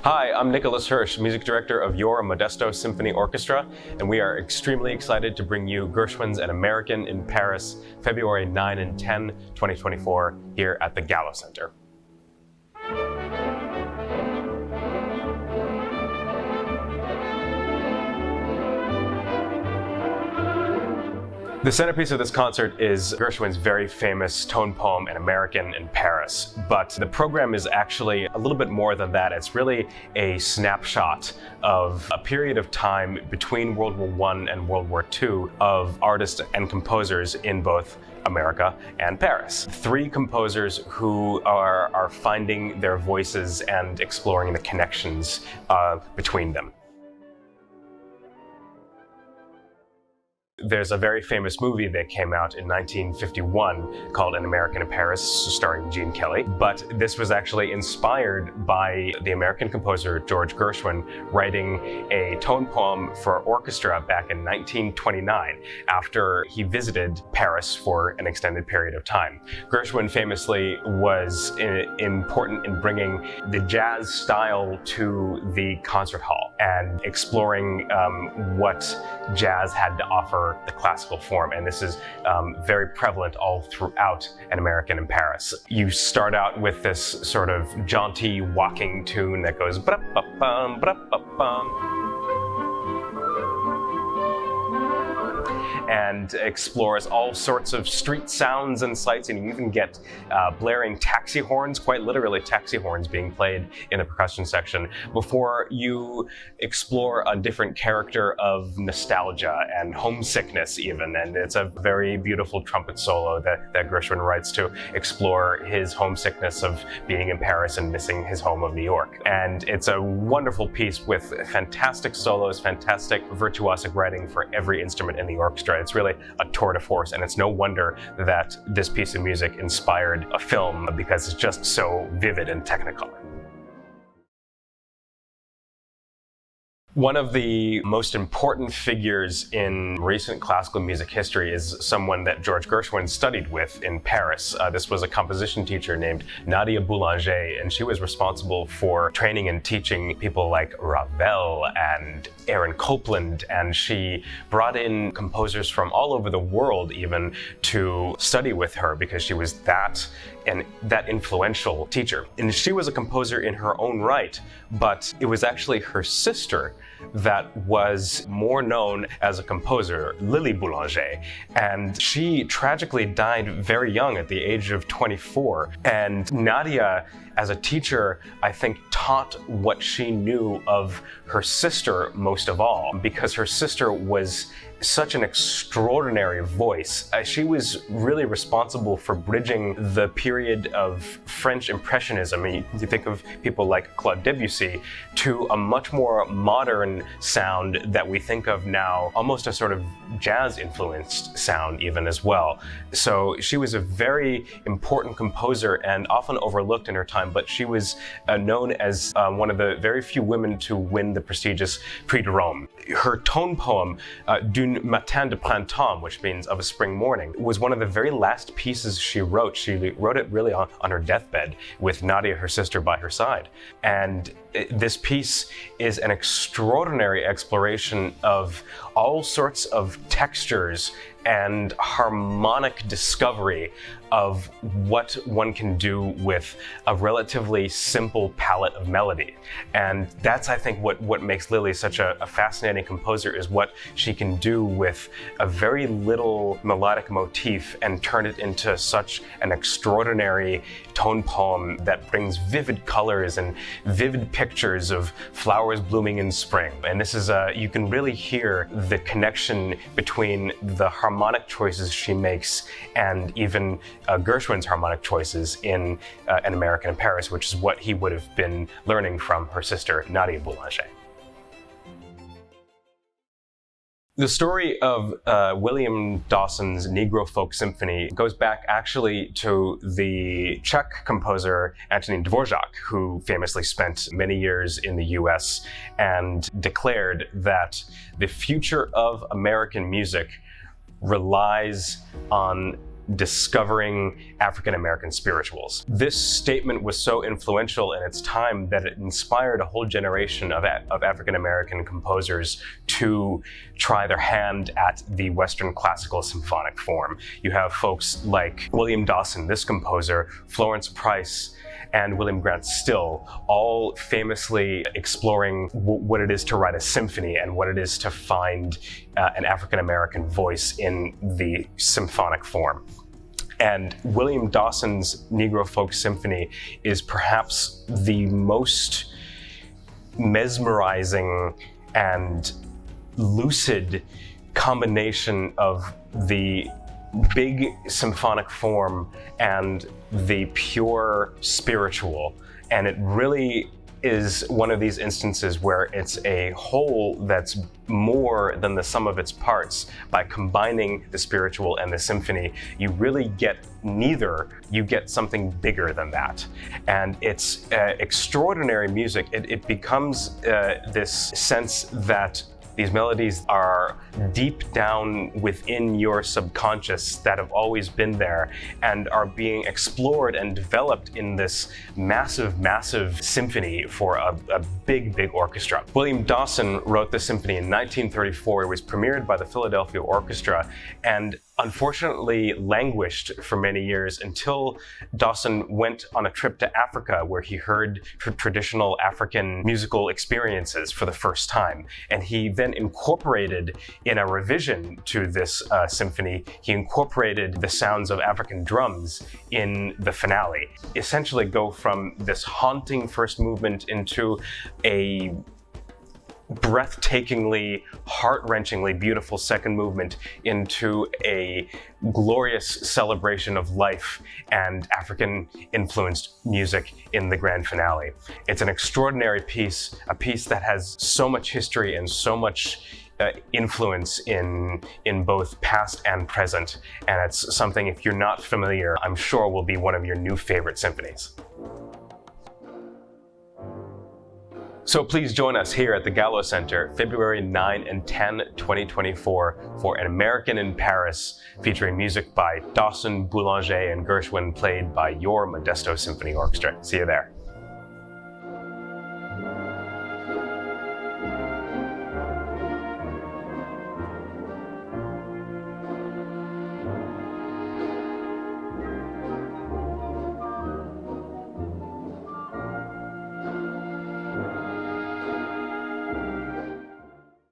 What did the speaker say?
Hi, I'm Nicholas Hersh, Music Director of your Modesto Symphony Orchestra, and we are extremely excited to bring you Gershwin's An American in Paris, February 9 and 10, 2024, here at the Gallo Center. The centerpiece of this concert is Gershwin's very famous tone poem, An American in Paris. But the program is actually a little bit more than that. It's really a snapshot of a period of time between World War I and World War II of artists and composers in both America and Paris. Three composers who are finding their voices and exploring the connections between them. There's a very famous movie that came out in 1951 called An American in Paris, starring Gene Kelly. But this was actually inspired by the American composer George Gershwin writing a tone poem for orchestra back in 1929 after he visited Paris for an extended period of time. Gershwin famously was important in bringing the jazz style to the concert hall and exploring what jazz had to offer the classical form, and this is very prevalent all throughout An American in Paris. You start out with this sort of jaunty walking tune that goes bra-ba-bum, bra-ba-bum, and explores all sorts of street sounds and sights, and you even get blaring taxi horns, quite literally taxi horns being played in the percussion section, before you explore a different character of nostalgia and homesickness even. And it's a very beautiful trumpet solo that Gershwin writes to explore his homesickness of being in Paris and missing his home of New York. And it's a wonderful piece with fantastic solos, fantastic virtuosic writing for every instrument in the orchestra. It's really a tour de force, and it's no wonder that this piece of music inspired a film because it's just so vivid and technicolor. One of the most important figures in recent classical music history is someone that George Gershwin studied with in Paris. This was a composition teacher named Lili Boulanger, and she was responsible for training and teaching people like Ravel and Aaron Copland, and she brought in composers from all over the world even to study with her because she was that influential teacher. And she was a composer in her own right, but it was actually her sister that was more known as a composer, Lili Boulanger. And she tragically died very young at the age of 24. And Nadia, as a teacher, I think taught what she knew of her sister most of all, because her sister was such an extraordinary voice. She was really responsible for bridging the period of French Impressionism, you think of people like Claude Debussy, to a much more modern sound that we think of now, almost a sort of jazz-influenced sound even as well. So she was a very important composer and often overlooked in her time, but she was known as one of the very few women to win the prestigious Prix de Rome. Her tone poem, Matin de Printemps, which means of a spring morning, was one of the very last pieces she wrote. She wrote it really on her deathbed with Nadia, her sister, by her side. And this piece is an extraordinary exploration of all sorts of textures and harmonic discovery of what one can do with a relatively simple palette of melody. And that's, I think, what makes Lili such a fascinating composer, is what she can do with a very little melodic motif and turn it into such an extraordinary tone poem that brings vivid colors and vivid pictures of flowers blooming in spring. And this is you can really hear the connection between the harmonic choices she makes and even Gershwin's harmonic choices in An American in Paris, which is what he would have been learning from her sister, Lili Boulanger. The story of William Dawson's Negro Folk Symphony goes back actually to the Czech composer Antonín Dvořák, who famously spent many years in the US and declared that the future of American music relies on discovering African American spirituals. This statement was so influential in its time that it inspired a whole generation of African American composers to try their hand at the Western classical symphonic form. You have folks like William Dawson, this composer, Florence Price, and William Grant Still, all famously exploring what it is to write a symphony and what it is to find an African-American voice in the symphonic form. And William Dawson's Negro Folk Symphony is perhaps the most mesmerizing and lucid combination of the big symphonic form and the pure spiritual. And it really is one of these instances where it's a whole that's more than the sum of its parts. By combining the spiritual and the symphony, you really get neither, you get something bigger than that. And it's extraordinary music. It becomes this sense that these melodies are deep down within your subconscious that have always been there and are being explored and developed in this massive, massive symphony for a big, big orchestra. William Dawson wrote the symphony in 1934. It was premiered by the Philadelphia Orchestra and unfortunately languished for many years until Dawson went on a trip to Africa where he heard traditional African musical experiences for the first time. And he then incorporated, in a revision to this symphony, he incorporated the sounds of African drums in the finale. Essentially go from this haunting first movement into a breathtakingly, heart-wrenchingly beautiful second movement into a glorious celebration of life and African-influenced music in the grand finale. It's an extraordinary piece, a piece that has so much history and so much influence in both past and present. And it's something, if you're not familiar, I'm sure will be one of your new favorite symphonies. So please join us here at the Gallo Center, February 9 and 10, 2024, for An American in Paris, featuring music by Dawson, Boulanger, and Gershwin, played by your Modesto Symphony Orchestra. See you there.